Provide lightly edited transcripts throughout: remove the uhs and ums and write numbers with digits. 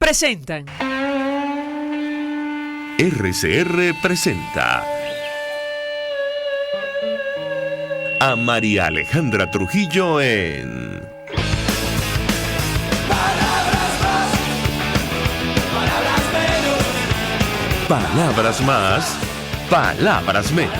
presentan. RCR presenta a María Alejandra Trujillo en Palabras más, palabras menos. Palabras más, palabras menos.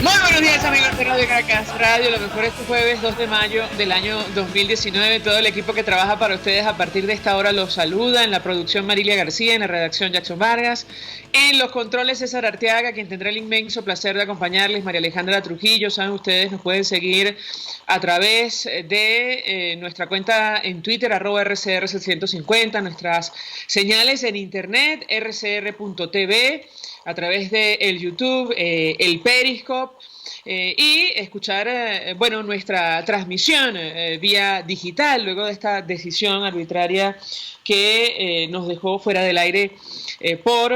Muy buenos días, amigos de Radio Caracas Radio. Lo mejor este jueves 2 de mayo del año 2019. Todo el equipo que trabaja para ustedes a partir de esta hora los saluda. En la producción Marilia García, en la redacción Jackson Vargas, en los controles César Arteaga, quien tendrá el inmenso placer de acompañarles, María Alejandra Trujillo. Saben ustedes, nos pueden seguir a través de nuestra cuenta en Twitter, @RCR750, nuestras señales en internet, rcr.tv, a través de el YouTube, el Periscope, y escuchar nuestra transmisión vía digital luego de esta decisión arbitraria que nos dejó fuera del aire por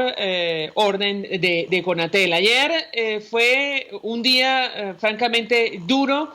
orden de Conatel. Ayer fue un día francamente duro,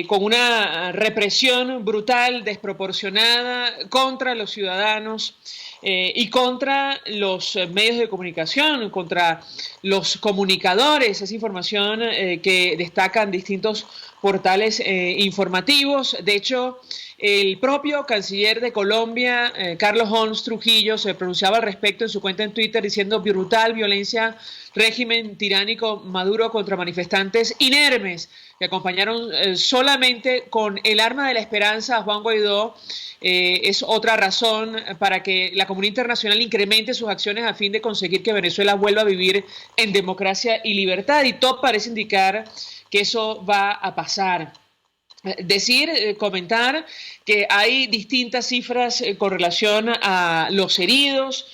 con una represión brutal, desproporcionada contra los ciudadanos y contra los medios de comunicación, contra los comunicadores. Es información que destacan distintos portales informativos. De hecho, el propio canciller de Colombia, Carlos Holmes Trujillo, se pronunciaba al respecto en su cuenta en Twitter diciendo: brutal violencia, régimen tiránico Maduro contra manifestantes inermes que acompañaron solamente con el arma de la esperanza a Juan Guaidó. Es otra razón para que la comunidad internacional incremente sus acciones a fin de conseguir que Venezuela vuelva a vivir en democracia y libertad, y todo parece indicar que eso va a pasar. Comentar que hay distintas cifras con relación a los heridos.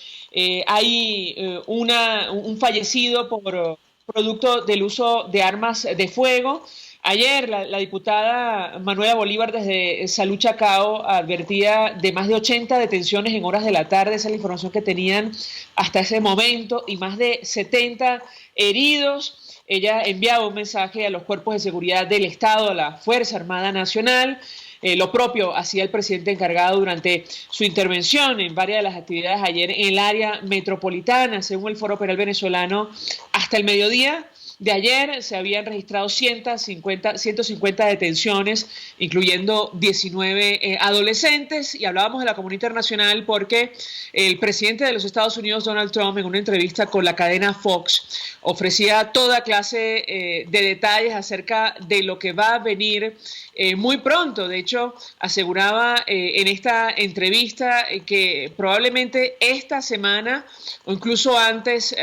Hay un fallecido por producto del uso de armas de fuego. Ayer la diputada Manuela Bolívar desde Salud Chacao advertía de más de 80 detenciones en horas de la tarde. Esa es la información que tenían hasta ese momento, y más de 70 heridos. Ella enviaba un mensaje a los cuerpos de seguridad del Estado, a la Fuerza Armada Nacional. Lo propio hacía el presidente encargado durante su intervención en varias de las actividades ayer en el área metropolitana. Según el Foro Penal Venezolano, hasta el mediodía de ayer se habían registrado 150 detenciones, incluyendo 19 adolescentes. Y hablábamos de la comunidad internacional porque el presidente de los Estados Unidos, Donald Trump, en una entrevista con la cadena Fox, ofrecía toda clase de detalles acerca de lo que va a venir muy pronto. De hecho, aseguraba en esta entrevista que probablemente esta semana o incluso antes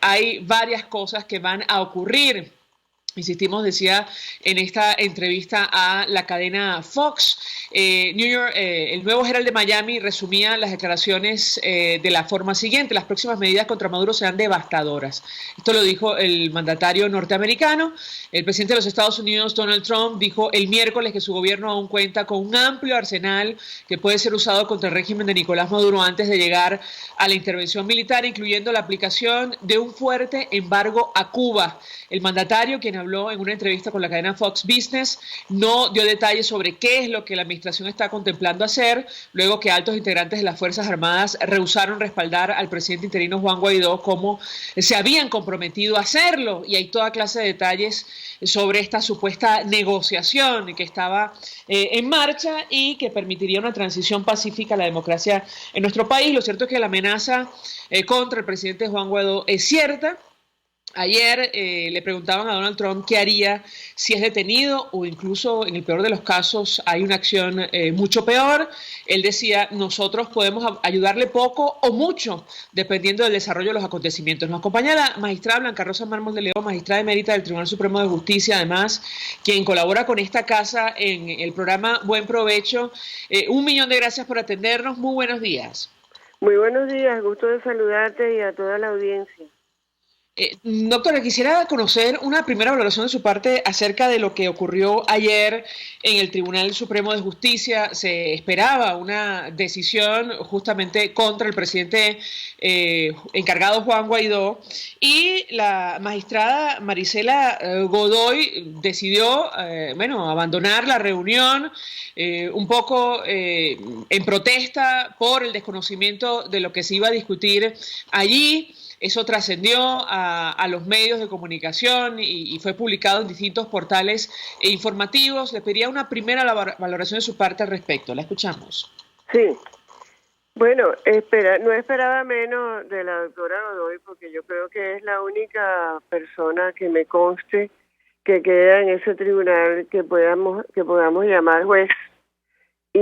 hay varias cosas que van a ocurrir. Insistimos, decía en esta entrevista a la cadena Fox. El nuevo Herald de Miami resumía las declaraciones de la forma siguiente: las próximas medidas contra Maduro serán devastadoras. Esto lo dijo el mandatario norteamericano. El presidente de los Estados Unidos, Donald Trump, dijo el miércoles que su gobierno aún cuenta con un amplio arsenal que puede ser usado contra el régimen de Nicolás Maduro antes de llegar a la intervención militar, incluyendo la aplicación de un fuerte embargo a Cuba. El mandatario, quien habló en una entrevista con la cadena Fox Business, no dio detalles sobre qué es lo que la administración está contemplando hacer, luego que altos integrantes de las Fuerzas Armadas rehusaron respaldar al presidente interino Juan Guaidó como se habían comprometido a hacerlo. Y hay toda clase de detalles sobre esta supuesta negociación que estaba en marcha y que permitiría una transición pacífica a la democracia en nuestro país. Lo cierto es que la amenaza contra el presidente Juan Guaidó es cierta. Ayer le preguntaban a Donald Trump qué haría si es detenido, o incluso en el peor de los casos hay una acción mucho peor. Él decía: nosotros podemos ayudarle poco o mucho dependiendo del desarrollo de los acontecimientos. Nos acompaña la magistrada Blanca Rosa Mármol de León, magistrada emérita del Tribunal Supremo de Justicia, además quien colabora con esta casa en el programa Buen Provecho. 1.000.000 de gracias por atendernos. Muy buenos días. Muy buenos días, gusto de saludarte y a toda la audiencia. Doctora, quisiera conocer una primera valoración de su parte acerca de lo que ocurrió ayer en el Tribunal Supremo de Justicia. Se esperaba una decisión justamente contra el presidente encargado Juan Guaidó, y la magistrada Marisela Godoy decidió abandonar la reunión un poco en protesta por el desconocimiento de lo que se iba a discutir allí. Eso trascendió a los medios de comunicación y fue publicado en distintos portales informativos. Le pediría una primera valoración de su parte al respecto. La escuchamos. Sí. Bueno, no esperaba menos de la doctora Godoy, porque yo creo que es la única persona que me conste que queda en ese tribunal que podamos llamar juez. Y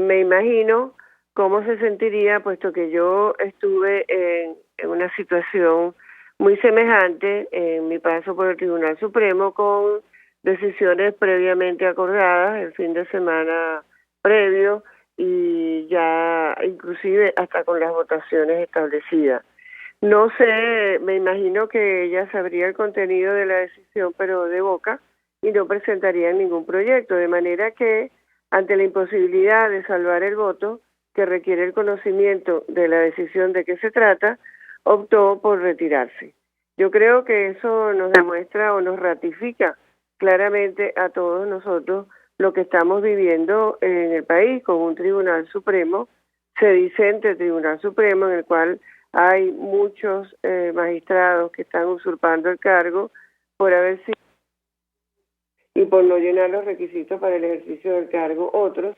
me imagino cómo se sentiría, puesto que yo estuve en una situación muy semejante en mi paso por el Tribunal Supremo, con decisiones previamente acordadas el fin de semana previo y ya inclusive hasta con las votaciones establecidas. No sé, me imagino que ella sabría el contenido de la decisión, pero de boca, y no presentaría ningún proyecto, de manera que ante la imposibilidad de salvar el voto, que requiere el conocimiento de la decisión de qué se trata, optó por retirarse. Yo creo que eso nos demuestra o nos ratifica claramente a todos nosotros lo que estamos viviendo en el país, con un Tribunal Supremo, sedicente Tribunal Supremo, en el cual hay muchos magistrados que están usurpando el cargo por haber sido y por no llenar los requisitos para el ejercicio del cargo, otros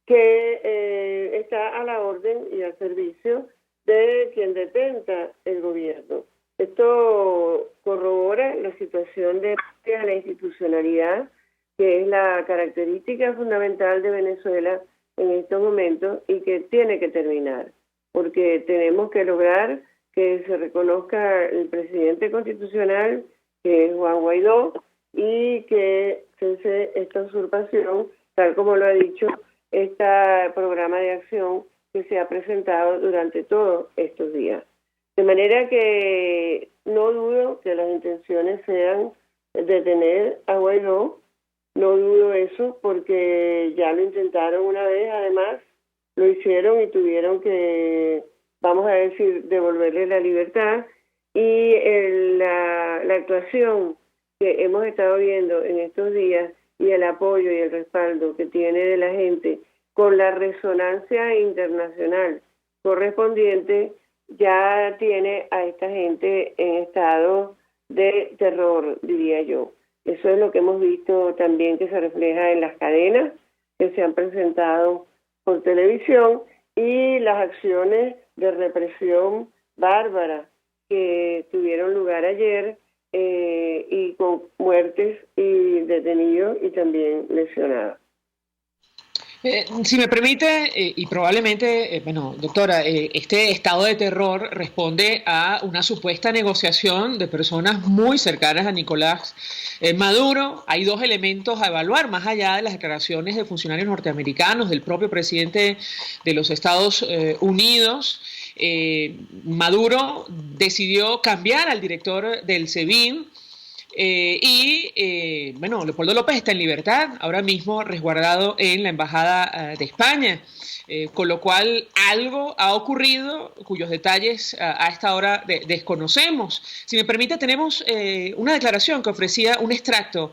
que está a la orden y al servicio de quien detenta el gobierno. Esto corrobora la situación de la institucionalidad, que es la característica fundamental de Venezuela en estos momentos y que tiene que terminar, porque tenemos que lograr que se reconozca el presidente constitucional, que es Juan Guaidó, y que cese esta usurpación, tal como lo ha dicho este programa de acción que se ha presentado durante todos estos días. De manera que no dudo que las intenciones sean detener a Guaidó, no dudo eso, porque ya lo intentaron una vez, además lo hicieron y tuvieron que, vamos a decir, devolverle la libertad, y la actuación que hemos estado viendo en estos días y el apoyo y el respaldo que tiene de la gente con la resonancia internacional correspondiente, ya tiene a esta gente en estado de terror, diría yo. Eso es lo que hemos visto también, que se refleja en las cadenas que se han presentado por televisión y las acciones de represión bárbara que tuvieron lugar ayer, y con muertes y detenidos y también lesionados. Si me permite, y probablemente, doctora, este estado de terror responde a una supuesta negociación de personas muy cercanas a Nicolás Maduro. Hay dos elementos a evaluar, más allá de las declaraciones de funcionarios norteamericanos, del propio presidente de los Estados Unidos. Maduro decidió cambiar al director del SEBIN, Leopoldo López está en libertad, ahora mismo resguardado en la Embajada de España, con lo cual algo ha ocurrido cuyos detalles a esta hora desconocemos. Si me permite, tenemos una declaración que ofrecía, un extracto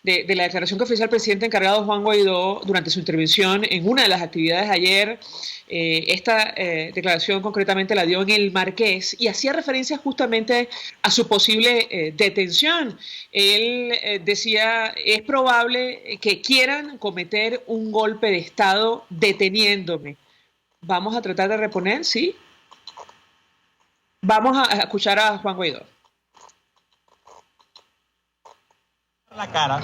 de la declaración que ofrecía el presidente encargado Juan Guaidó durante su intervención en una de las actividades ayer. Esta declaración concretamente la dio en el Marqués y hacía referencia justamente a su posible detención. Él decía, es probable que quieran cometer un golpe de Estado deteniéndome. Vamos a tratar de reponer, ¿sí? Vamos a escuchar a Juan Guaidó. La cara,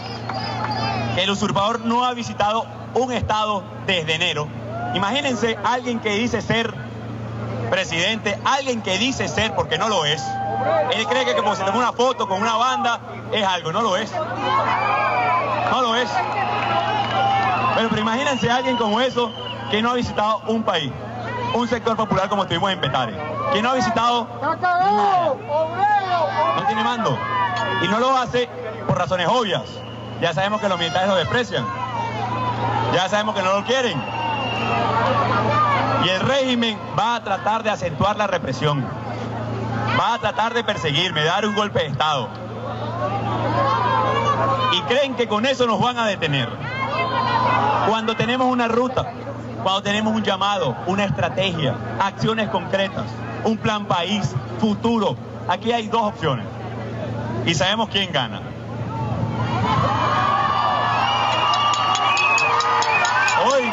el usurpador no ha visitado un estado desde enero. Imagínense alguien que dice ser presidente, alguien que dice ser, porque no lo es. Él cree que como se toma una foto con una banda es algo, no lo es. No lo es. Pero imagínense alguien como eso que no ha visitado un país. un sector popular como estuvimos en Petare. ¿Quién no ha visitado? Nada. No tiene mando. Y no lo hace por razones obvias. Ya sabemos que los militares lo desprecian. Ya sabemos que no lo quieren. Y el régimen va a tratar de acentuar la represión. Va a tratar de perseguirme, de dar un golpe de Estado. Y creen que con eso nos van a detener. Cuando tenemos una ruta, cuando tenemos un llamado, una estrategia, acciones concretas, un plan país, futuro, aquí hay dos opciones. Y sabemos quién gana. Hoy,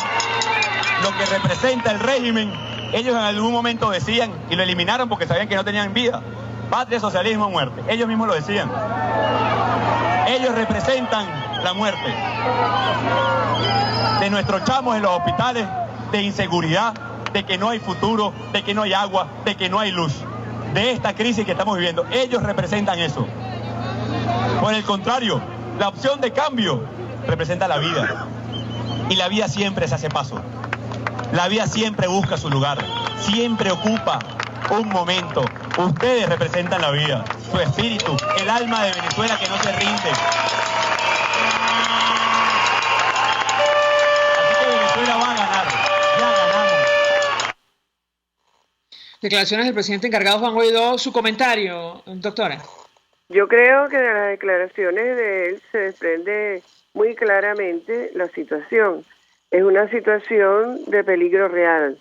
lo que representa el régimen, ellos en algún momento decían, y lo eliminaron porque sabían que no tenían vida, patria, socialismo, muerte. Ellos mismos lo decían. Ellos representan la muerte de nuestros chamos en los hospitales, de inseguridad, de que no hay futuro, de que no hay agua, de que no hay luz, de esta crisis que estamos viviendo. Ellos representan eso. Por el contrario, la opción de cambio representa la vida. Y la vida siempre se hace paso. La vida siempre busca su lugar, siempre ocupa un momento. Ustedes representan la vida, su espíritu, el alma de Venezuela que no se rinde. Así que Venezuela va a ganar, ya ganamos. Declaraciones del presidente encargado Juan Guaidó, su comentario, doctora. Yo creo que de las declaraciones de él se desprende muy claramente la situación. Es una situación de peligro real,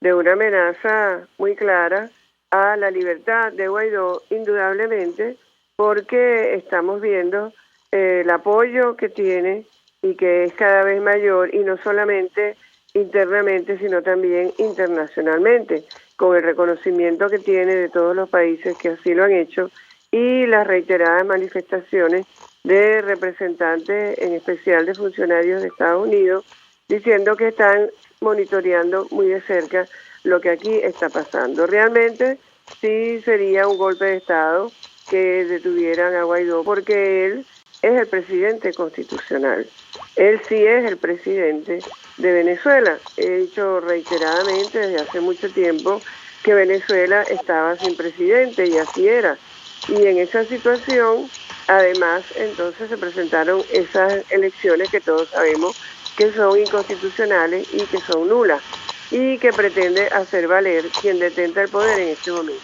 de una amenaza muy clara a la libertad de Guaidó, indudablemente, porque estamos viendo el apoyo que tiene y que es cada vez mayor, y no solamente internamente, sino también internacionalmente, con el reconocimiento que tiene de todos los países que así lo han hecho y las reiteradas manifestaciones de representantes, en especial de funcionarios de Estados Unidos, diciendo que están monitoreando muy de cerca lo que aquí está pasando. Realmente sí sería un golpe de Estado que detuvieran a Guaidó, porque él es el presidente constitucional. Él sí es el presidente de Venezuela. He dicho reiteradamente desde hace mucho tiempo que Venezuela estaba sin presidente, y así era. Y en esa situación, además, entonces se presentaron esas elecciones que todos sabemos que son inconstitucionales y que son nulas, y que pretende hacer valer quien detenta el poder en este momento.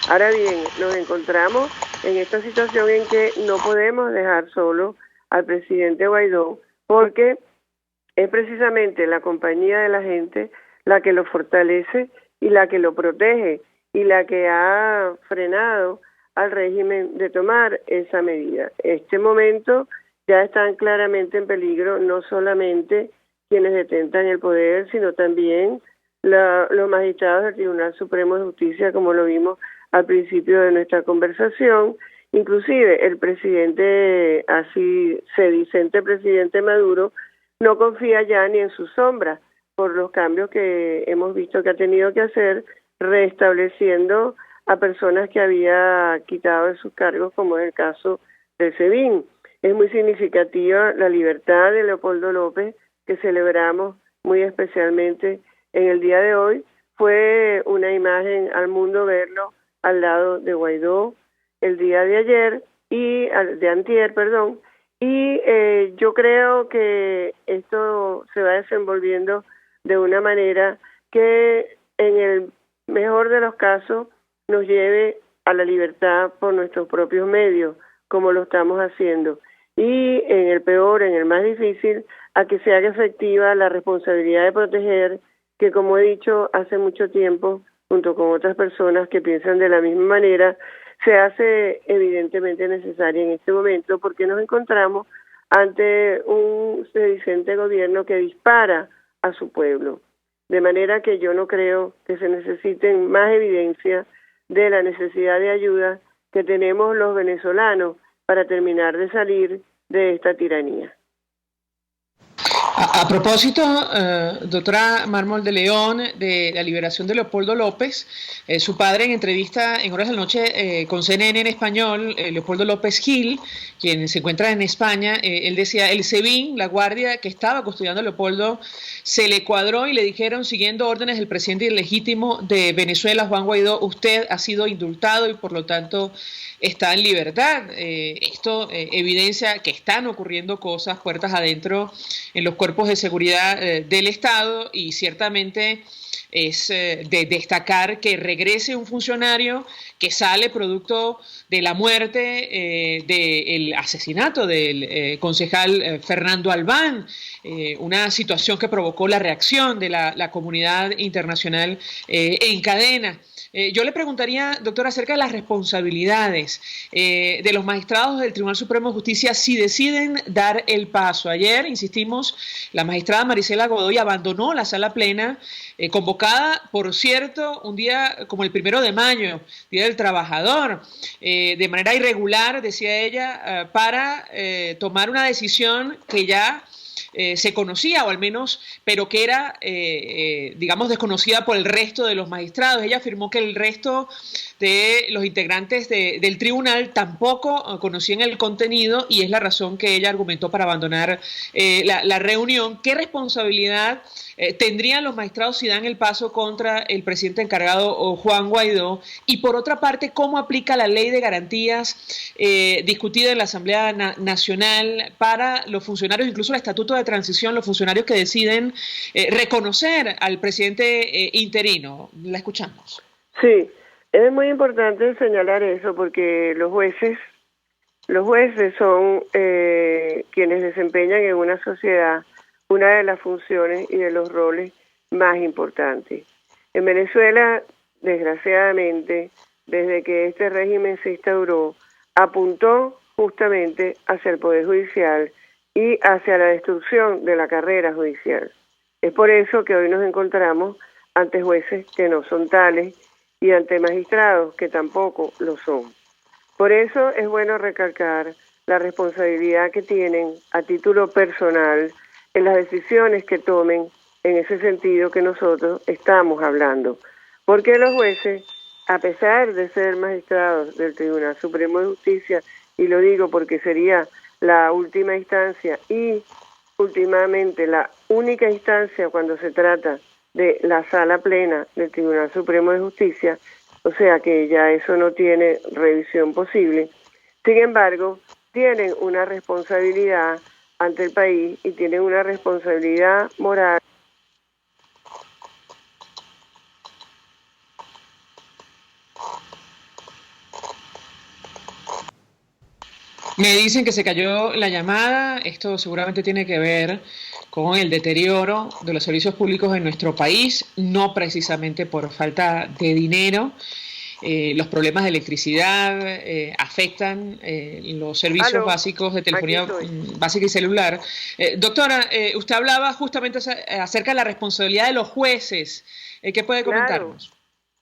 Ahora bien, nos encontramos en esta situación en que no podemos dejar solo al presidente Guaidó, porque es precisamente la compañía de la gente la que lo fortalece y la que lo protege y la que ha frenado al régimen de tomar esa medida. En este momento ya están claramente en peligro no solamente quienes detentan el poder, sino también los magistrados del Tribunal Supremo de Justicia, como lo vimos al principio de nuestra conversación. Inclusive el presidente, así se dice, el presidente Maduro, no confía ya ni en su sombra por los cambios que hemos visto que ha tenido que hacer, restableciendo a personas que había quitado de sus cargos, como es el caso del SEBIN. Es muy significativa la libertad de Leopoldo López, que celebramos muy especialmente en el día de hoy. Fue una imagen al mundo verlo al lado de Guaidó el día de ayer, de antier, perdón, y yo creo que esto se va desenvolviendo de una manera que en el mejor de los casos nos lleve a la libertad por nuestros propios medios, como lo estamos haciendo, y en el peor, en el más difícil, a que se haga efectiva la responsabilidad de proteger, que como he dicho hace mucho tiempo, junto con otras personas que piensan de la misma manera, se hace evidentemente necesaria en este momento, porque nos encontramos ante un sedicente gobierno que dispara a su pueblo, de manera que yo no creo que se necesiten más evidencia de la necesidad de ayuda que tenemos los venezolanos para terminar de salir de esta tiranía. A propósito, doctora Mármol de León, de la liberación de Leopoldo López, su padre en entrevista en Horas de la Noche con CNN en español, Leopoldo López Gil, quien se encuentra en España, él decía, el SEBIN, la guardia que estaba custodiando a Leopoldo, se le cuadró y le dijeron, siguiendo órdenes del presidente ilegítimo de Venezuela, Juan Guaidó, usted ha sido indultado y por lo tanto está en libertad. Esto evidencia que están ocurriendo cosas puertas adentro en los cuerpos de seguridad del Estado y ciertamente es de destacar que regrese un funcionario que sale producto de la muerte del asesinato del concejal Fernando Albán, una situación que provocó la reacción de la comunidad internacional en cadena. Yo le preguntaría, doctora, acerca de las responsabilidades de los magistrados del Tribunal Supremo de Justicia si deciden dar el paso. Ayer, insistimos, la magistrada Marisela Godoy abandonó la sala plena, convocada, por cierto, un día como el 1 de mayo, Día del Trabajador, de manera irregular, decía ella, para tomar una decisión que ya se conocía, o al menos, pero que era, digamos, desconocida por el resto de los magistrados. Ella afirmó que el resto de los integrantes del tribunal tampoco conocían el contenido y es la razón que ella argumentó para abandonar la reunión. ¿Qué responsabilidad tendrían los magistrados si dan el paso contra el presidente encargado Juan Guaidó? Y por otra parte, ¿cómo aplica la ley de garantías discutida en la Asamblea Nacional para los funcionarios, incluso el estatuto de transición, los funcionarios que deciden reconocer al presidente interino? La escuchamos. Sí, es muy importante señalar eso porque los jueces son quienes desempeñan en una sociedad una de las funciones y de los roles más importantes. En Venezuela, desgraciadamente, desde que este régimen se instauró, apuntó justamente hacia el Poder Judicial y hacia la destrucción de la carrera judicial. Es por eso que hoy nos encontramos ante jueces que no son tales y ante magistrados que tampoco lo son. Por eso es bueno recalcar la responsabilidad que tienen a título personal en las decisiones que tomen en ese sentido que nosotros estamos hablando. Porque los jueces, a pesar de ser magistrados del Tribunal Supremo de Justicia, y lo digo porque sería la última instancia y últimamente la única instancia cuando se trata de la sala plena del Tribunal Supremo de Justicia, o sea que ya eso no tiene revisión posible, sin embargo, tienen una responsabilidad ante el país y tienen una responsabilidad moral. Me dicen que se cayó la llamada. Esto seguramente tiene que ver con el deterioro de los servicios públicos en nuestro país, no precisamente por falta de dinero. Los problemas de electricidad afectan los servicios básicos de telefonía básica y celular. Doctora, usted hablaba justamente acerca de la responsabilidad de los jueces. ¿Qué puede comentarnos? Claro.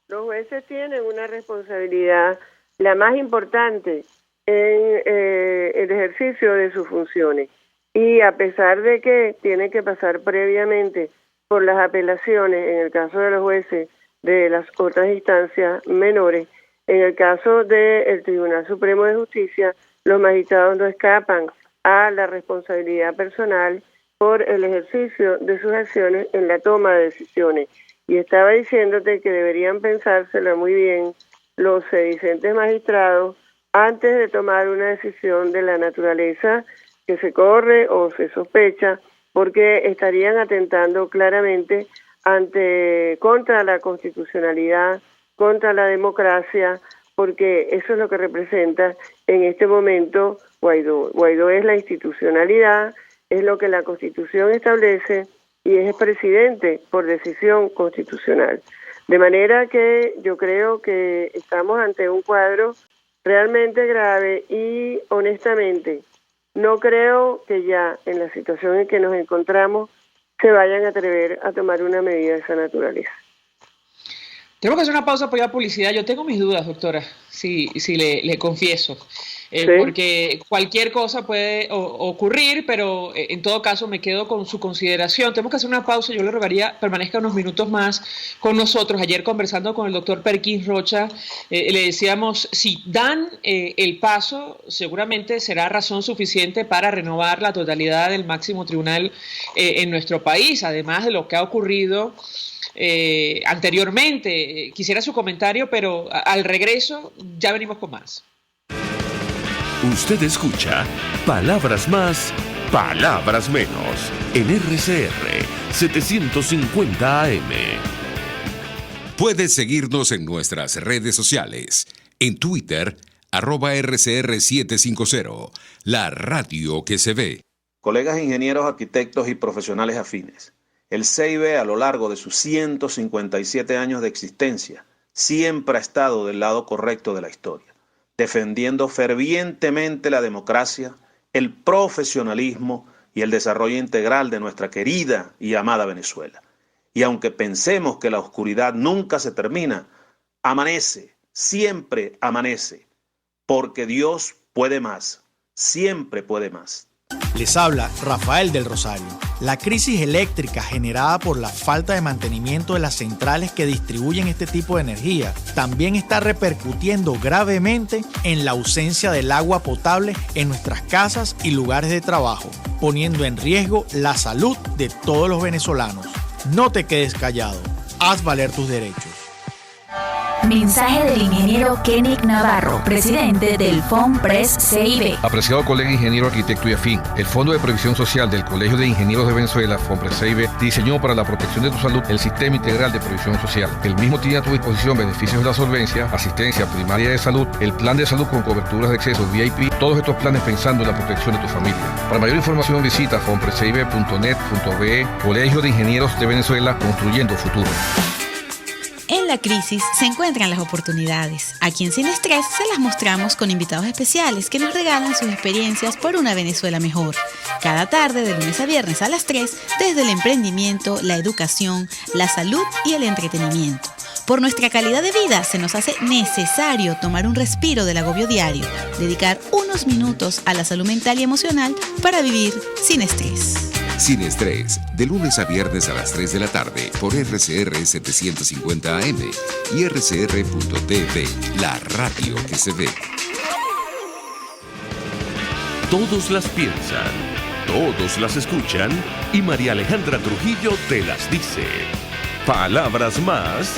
Los jueces tienen una responsabilidad, la más importante, en el ejercicio de sus funciones. Y a pesar de que tienen que pasar previamente por las apelaciones, en el caso de los jueces, de las otras instancias menores, en el caso del Tribunal Supremo de Justicia, los magistrados no escapan a la responsabilidad personal por el ejercicio de sus acciones en la toma de decisiones. Y estaba diciéndote que deberían pensárselo muy bien los sedicentes magistrados antes de tomar una decisión de la naturaleza que se corre o se sospecha, porque estarían atentando claramente contra la constitucionalidad, contra la democracia, porque eso es lo que representa en este momento Guaidó. Guaidó es la institucionalidad, es lo que la Constitución establece y es presidente por decisión constitucional. De manera que yo creo que estamos ante un cuadro realmente grave y honestamente no creo que ya en la situación en que nos encontramos se vayan a atrever a tomar una medida de esa naturaleza. Tengo que hacer una pausa para ir a publicidad. Yo tengo mis dudas, doctora, si le confieso. Sí. porque cualquier cosa puede ocurrir, pero en todo caso me quedo con su consideración. Tenemos que hacer una pausa, yo le rogaría permanezca unos minutos más con nosotros. Ayer conversando con el doctor Perkins Rocha, le decíamos, si dan el paso, seguramente será razón suficiente para renovar la totalidad del máximo tribunal en nuestro país, además de lo que ha ocurrido anteriormente. Quisiera su comentario, pero al regreso ya venimos con más. Usted escucha Palabras Más, Palabras Menos en RCR 750 AM. Puedes seguirnos en nuestras redes sociales. En Twitter, @RCR750, la radio que se ve. Colegas ingenieros, arquitectos y profesionales afines, el CIB a lo largo de sus 157 años de existencia siempre ha estado del lado correcto de la historia, defendiendo fervientemente la democracia, el profesionalismo y el desarrollo integral de nuestra querida y amada Venezuela. Y aunque pensemos que la oscuridad nunca se termina, amanece, siempre amanece, porque Dios puede más, siempre puede más. Les habla Rafael del Rosario. La crisis eléctrica generada por la falta de mantenimiento de las centrales que distribuyen este tipo de energía también está repercutiendo gravemente en la ausencia del agua potable en nuestras casas y lugares de trabajo, poniendo en riesgo la salud de todos los venezolanos. No te quedes callado. Haz valer tus derechos. Mensaje del ingeniero Kenneth Navarro, presidente del FOMPRES CIB. Apreciado colega ingeniero, arquitecto y afín, el Fondo de Previsión Social del Colegio de Ingenieros de Venezuela, FOMPRES CIB, diseñó para la protección de tu salud el Sistema Integral de Previsión Social. El mismo tiene a tu disposición beneficios de la solvencia, asistencia primaria de salud, el plan de salud con coberturas de acceso VIP, todos estos planes pensando en la protección de tu familia. Para mayor información visita fomprescib.net.be. Colegio de Ingenieros de Venezuela, construyendo futuro. En la crisis se encuentran las oportunidades. Aquí en Sin Estrés se las mostramos con invitados especiales que nos regalan sus experiencias por una Venezuela mejor. Cada tarde, de lunes a viernes a las 3, desde el emprendimiento, la educación, la salud y el entretenimiento. Por nuestra calidad de vida se nos hace necesario tomar un respiro del agobio diario, dedicar unos minutos a la salud mental y emocional para vivir sin estrés. Sin Estrés, de lunes a viernes a las 3 de la tarde por RCR 750 AM y rcr.tv, la radio que se ve. Todos las piensan, todos las escuchan y María Alejandra Trujillo te las dice. Palabras más,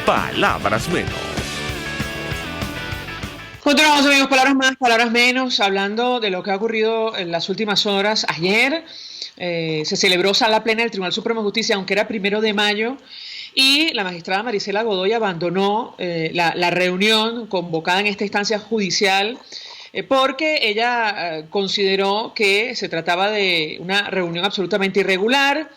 palabras menos. Continuamos, amigos, palabras más, palabras menos, hablando de lo que ha ocurrido en las últimas horas. Ayer se celebró sala plena del Tribunal Supremo de Justicia, aunque era 1 de mayo, y la magistrada Marisela Godoy abandonó la reunión convocada en esta instancia judicial porque ella consideró que se trataba de una reunión absolutamente irregular.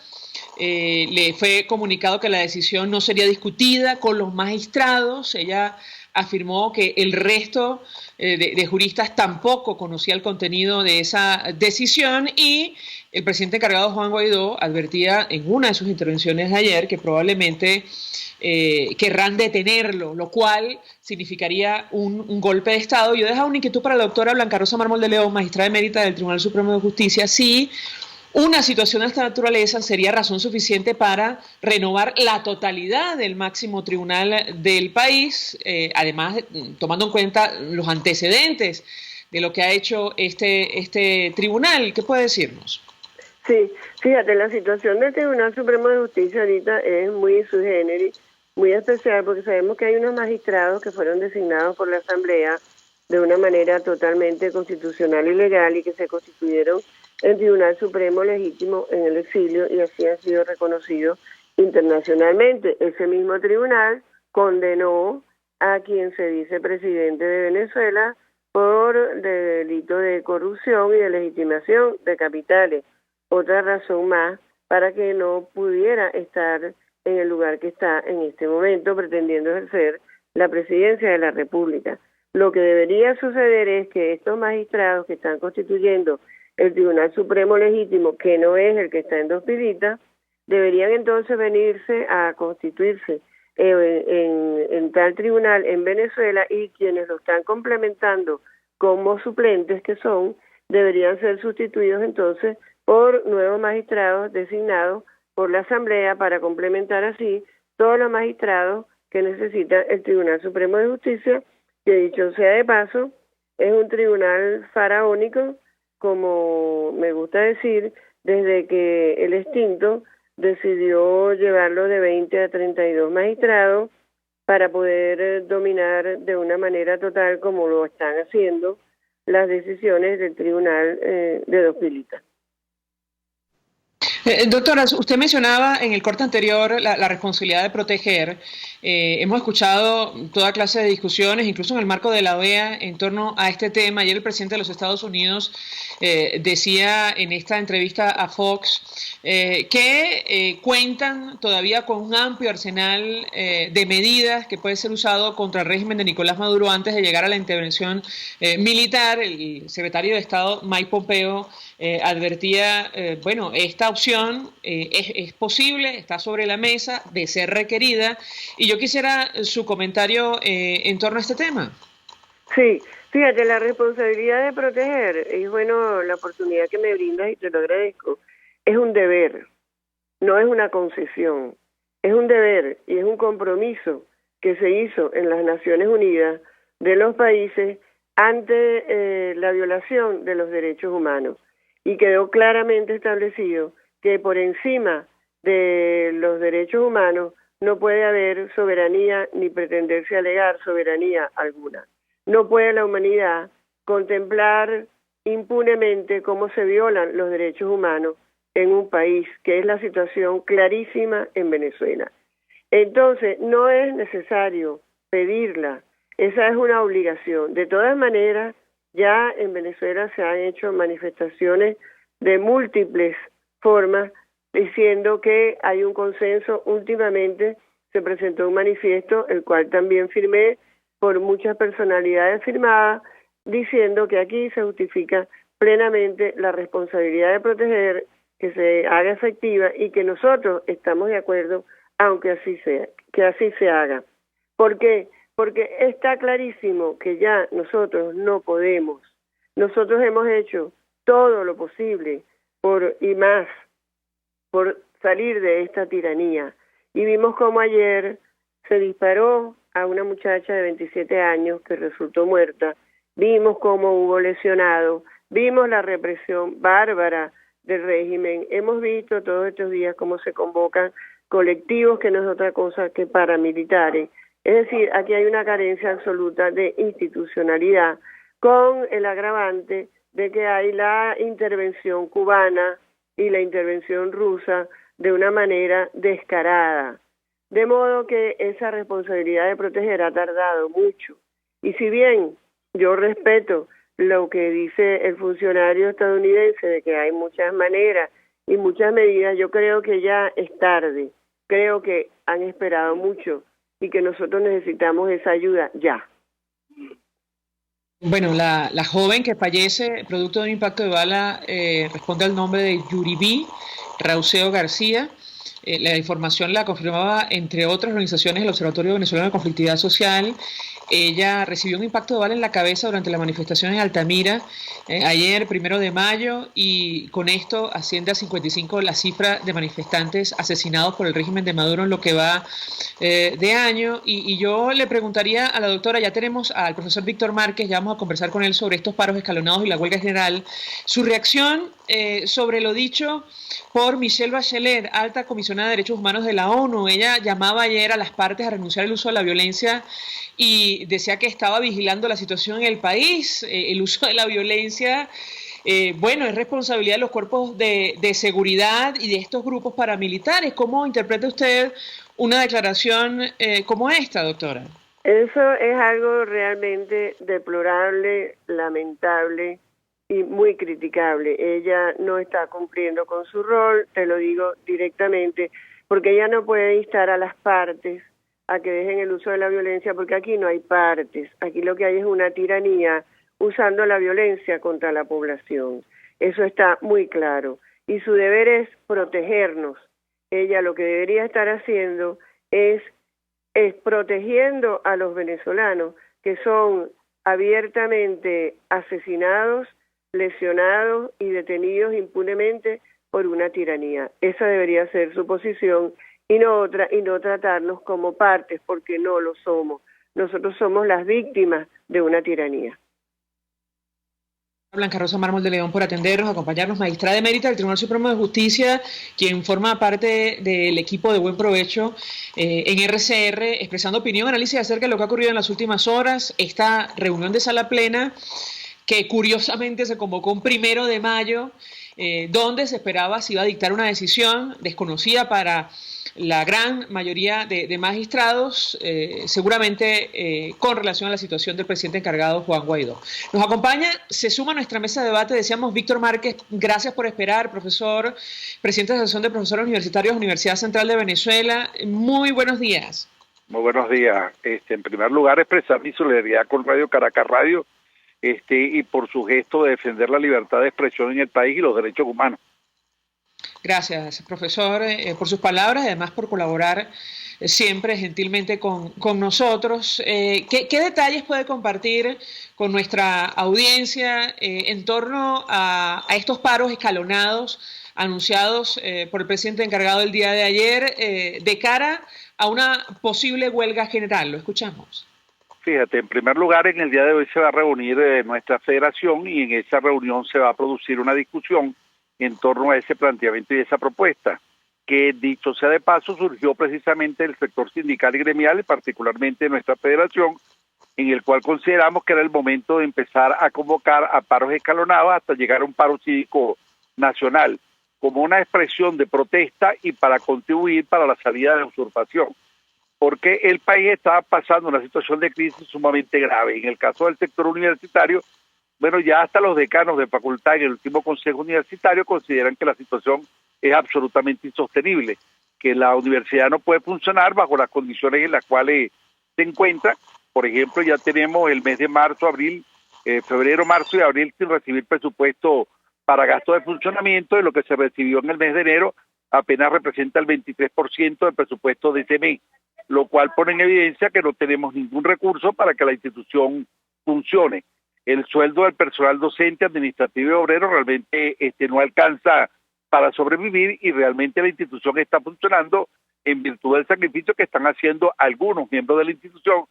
Le fue comunicado que la decisión no sería discutida con los magistrados. Ella afirmó que el resto de juristas tampoco conocía el contenido de esa decisión, y el presidente encargado, Juan Guaidó, advertía en una de sus intervenciones de ayer que probablemente querrán detenerlo, lo cual significaría un golpe de Estado. Yo dejaba una inquietud para la doctora Blanca Rosa Mármol de León, magistrada emérita del Tribunal Supremo de Justicia, si una situación de esta naturaleza sería razón suficiente para renovar la totalidad del máximo tribunal del país, además tomando en cuenta los antecedentes de lo que ha hecho este tribunal. ¿Qué puede decirnos? Sí, fíjate, la situación del Tribunal Supremo de Justicia ahorita es muy sui generis, muy especial, porque sabemos que hay unos magistrados que fueron designados por la Asamblea de una manera totalmente constitucional y legal, y que se constituyeron en Tribunal Supremo legítimo en el exilio, y así han sido reconocidos internacionalmente. Ese mismo tribunal condenó a quien se dice presidente de Venezuela por delito de corrupción y de legitimación de capitales. Otra razón más para que no pudiera estar en el lugar que está en este momento, pretendiendo ejercer la presidencia de la República. Lo que debería suceder es que estos magistrados que están constituyendo el Tribunal Supremo legítimo, que no es el que está en Dos Pilitas, deberían entonces venirse a constituirse en tal tribunal en Venezuela, y quienes lo están complementando como suplentes que son, deberían ser sustituidos entonces por nuevos magistrados designados por la Asamblea para complementar así todos los magistrados que necesita el Tribunal Supremo de Justicia, que dicho sea de paso, es un tribunal faraónico, como me gusta decir, desde que el extinto decidió llevarlo de 20 a 32 magistrados para poder dominar de una manera total, como lo están haciendo, las decisiones del Tribunal de Dos Pilitas. Doctora, usted mencionaba en el corte anterior la responsabilidad de proteger. Hemos escuchado toda clase de discusiones, incluso en el marco de la OEA, en torno a este tema. Ayer el presidente de los Estados Unidos decía en esta entrevista a Fox que cuentan todavía con un amplio arsenal de medidas que puede ser usado contra el régimen de Nicolás Maduro antes de llegar a la intervención militar. El secretario de Estado, Mike Pompeo, advertía, bueno, esta opción es posible, está sobre la mesa, de ser requerida, y yo quisiera su comentario en torno a este tema. Sí, fíjate, la responsabilidad de proteger, y bueno, la oportunidad que me brindas y te lo agradezco, es un deber, no es una concesión, es un deber y es un compromiso que se hizo en las Naciones Unidas de los países ante la violación de los derechos humanos, y quedó claramente establecido que por encima de los derechos humanos no puede haber soberanía ni pretenderse alegar soberanía alguna. No puede la humanidad contemplar impunemente cómo se violan los derechos humanos en un país, que es la situación clarísima en Venezuela. Entonces, no es necesario pedirla, esa es una obligación. De todas maneras, ya en Venezuela se han hecho manifestaciones de múltiples formas diciendo que hay un consenso. Últimamente se presentó un manifiesto, el cual también firmé, por muchas personalidades firmadas, diciendo que aquí se justifica plenamente la responsabilidad de proteger, que se haga efectiva y que nosotros estamos de acuerdo, aunque así sea, que así se haga. ¿Por qué? Porque está clarísimo que ya nosotros no podemos. Nosotros hemos hecho todo lo posible y más por salir de esta tiranía. Y vimos cómo ayer se disparó a una muchacha de 27 años que resultó muerta. Vimos cómo hubo lesionados. Vimos la represión bárbara del régimen. Hemos visto todos estos días cómo se convocan colectivos que no es otra cosa que paramilitares. Es decir, aquí hay una carencia absoluta de institucionalidad, con el agravante de que hay la intervención cubana y la intervención rusa de una manera descarada. De modo que esa responsabilidad de proteger ha tardado mucho. Y si bien yo respeto lo que dice el funcionario estadounidense de que hay muchas maneras y muchas medidas, yo creo que ya es tarde. Creo que han esperado mucho y que nosotros necesitamos esa ayuda ya. Bueno, la joven que fallece producto de un impacto de bala responde al nombre de Yuribí Rauseo García. La información la confirmaba, entre otras organizaciones, el Observatorio Venezolano de Conflictividad Social. Ella recibió un impacto de bala en la cabeza durante la manifestación en Altamira ayer, 1 de mayo, y con esto asciende a 55 la cifra de manifestantes asesinados por el régimen de Maduro en lo que va de año. Y yo le preguntaría a la doctora, ya tenemos al profesor Víctor Márquez, ya vamos a conversar con él sobre estos paros escalonados y la huelga general, su reacción sobre lo dicho por Michelle Bachelet, alta comisionada de Derechos Humanos de la ONU. Ella llamaba ayer a las partes a renunciar al uso de la violencia y decía que estaba vigilando la situación en el país. El uso de la violencia, bueno, es responsabilidad de los cuerpos de seguridad y de estos grupos paramilitares. ¿Cómo interpreta usted una declaración como esta, doctora? Eso es algo realmente deplorable, lamentable y muy criticable. Ella no está cumpliendo con su rol, te lo digo directamente, porque ella no puede instar a las partes a que dejen el uso de la violencia, porque aquí no hay partes, aquí lo que hay es una tiranía usando la violencia contra la población. Eso está muy claro. Y su deber es protegernos. Ella lo que debería estar haciendo es protegiendo a los venezolanos, que son abiertamente asesinados, lesionados y detenidos impunemente por una tiranía. Esa debería ser su posición y no otra, y no tratarnos como partes, porque no lo somos. Nosotros somos las víctimas de una tiranía. Blanca Rosa Mármol de León por atendernos, acompañarnos, magistrada emérita del Tribunal Supremo de Justicia, quien forma parte del equipo de Buen Provecho en RCR, expresando opinión, análisis acerca de lo que ha ocurrido en las últimas horas, esta reunión de sala plena, que curiosamente se convocó un 1 de mayo, donde se esperaba se iba a dictar una decisión desconocida para la gran mayoría de magistrados, seguramente con relación a la situación del presidente encargado Juan Guaidó. Nos acompaña, se suma a nuestra mesa de debate, decíamos Víctor Márquez, gracias por esperar, profesor, presidente de la Asociación de Profesores Universitarios, Universidad Central de Venezuela. Muy buenos días. Muy buenos días. En primer lugar, expresar mi solidaridad con Radio Caracas Radio, y por su gesto de defender la libertad de expresión en el país y los derechos humanos. Gracias, profesor, por sus palabras y además por colaborar siempre gentilmente con nosotros. ¿Qué detalles puede compartir con nuestra audiencia en torno a estos paros escalonados anunciados por el presidente encargado el día de ayer de cara a una posible huelga general? Lo escuchamos. Fíjate, en primer lugar, en el día de hoy se va a reunir nuestra federación y en esa reunión se va a producir una discusión en torno a ese planteamiento y esa propuesta, que dicho sea de paso, surgió precisamente del sector sindical y gremial, y particularmente de nuestra federación, en el cual consideramos que era el momento de empezar a convocar a paros escalonados hasta llegar a un paro cívico nacional, como una expresión de protesta y para contribuir para la salida de la usurpación, porque el país estaba pasando una situación de crisis sumamente grave. En el caso del sector universitario, bueno, ya hasta los decanos de facultad en el último consejo universitario consideran que la situación es absolutamente insostenible, que la universidad no puede funcionar bajo las condiciones en las cuales se encuentra. Por ejemplo, ya tenemos el mes de marzo, abril, febrero, marzo y abril sin recibir presupuesto para gasto de funcionamiento, de lo que se recibió en el mes de enero apenas representa el 23% del presupuesto de ese mes, lo cual pone en evidencia que no tenemos ningún recurso para que la institución funcione. El sueldo del personal docente, administrativo y obrero realmente no alcanza para sobrevivir y realmente la institución está funcionando en virtud del sacrificio que están haciendo algunos miembros de la institución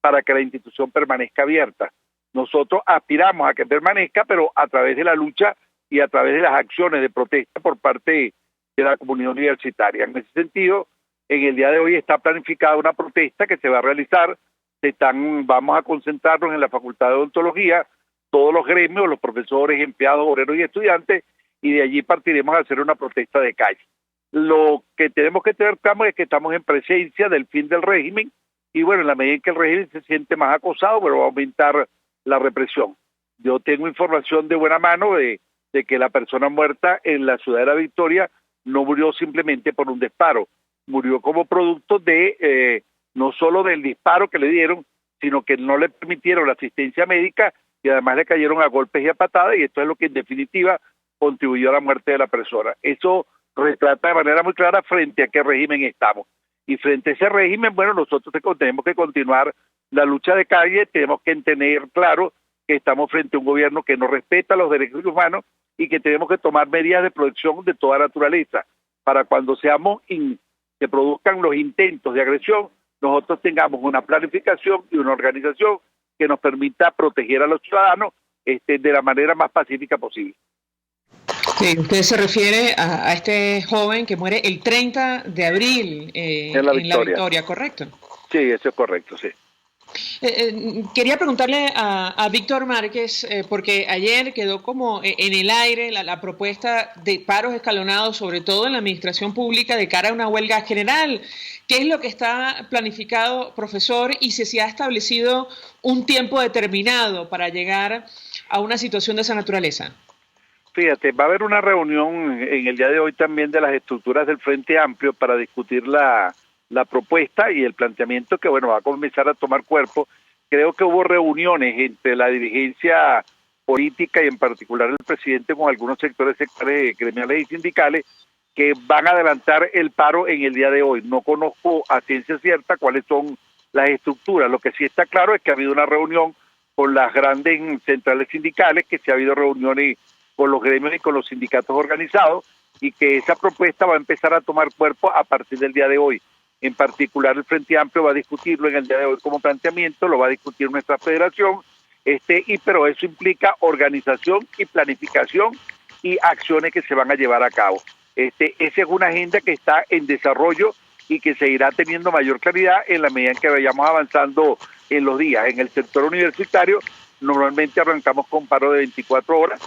para que la institución permanezca abierta. Nosotros aspiramos a que permanezca, pero a través de la lucha y a través de las acciones de protesta por parte de la comunidad universitaria. En ese sentido, en el día de hoy está planificada una protesta que se va a realizar. Vamos a concentrarnos en la Facultad de Odontología, todos los gremios, los profesores, empleados, obreros y estudiantes, y de allí partiremos a hacer una protesta de calle. Lo que tenemos que tener claro es que estamos en presencia del fin del régimen, y bueno, en la medida en que el régimen se siente más acosado, pero va a aumentar la represión. Yo tengo información de buena mano de que la persona muerta en la ciudad de La Victoria no murió simplemente por un disparo, murió como producto de no solo del disparo que le dieron, sino que no le permitieron la asistencia médica y además le cayeron a golpes y a patadas, y esto es lo que en definitiva contribuyó a la muerte de la persona. Eso retrata de manera muy clara frente a qué régimen estamos. Y frente a ese régimen, bueno, nosotros tenemos que continuar la lucha de calle, tenemos que tener claro que estamos frente a un gobierno que no respeta los derechos humanos y que tenemos que tomar medidas de protección de toda naturaleza para cuando se produzcan los intentos de agresión, nosotros tengamos una planificación y una organización que nos permita proteger a los ciudadanos de la manera más pacífica posible. Sí, usted se refiere a este joven que muere el 30 de abril en La Victoria, ¿correcto? Sí, eso es correcto, sí. Quería preguntarle a Víctor Márquez, porque ayer quedó como en el aire la propuesta de paros escalonados, sobre todo en la administración pública, de cara a una huelga general. ¿Qué es lo que está planificado, profesor, y si se ha establecido un tiempo determinado para llegar a una situación de esa naturaleza? Fíjate, va a haber una reunión en el día de hoy también de las estructuras del Frente Amplio para discutir la propuesta y el planteamiento que, bueno, va a comenzar a tomar cuerpo. Creo que hubo reuniones entre la dirigencia política y en particular el presidente con algunos sectores gremiales y sindicales que van a adelantar el paro en el día de hoy. No conozco a ciencia cierta cuáles son las estructuras. Lo que sí está claro es que ha habido una reunión con las grandes centrales sindicales, que se ha habido reuniones con los gremios y con los sindicatos organizados, y que esa propuesta va a empezar a tomar cuerpo a partir del día de hoy. En particular, el Frente Amplio va a discutirlo en el día de hoy como planteamiento, lo va a discutir nuestra federación, pero eso implica organización y planificación y acciones que se van a llevar a cabo. Esa es una agenda que está en desarrollo y que seguirá teniendo mayor claridad en la medida en que vayamos avanzando en los días. En el sector universitario, normalmente arrancamos con paro de 24 horas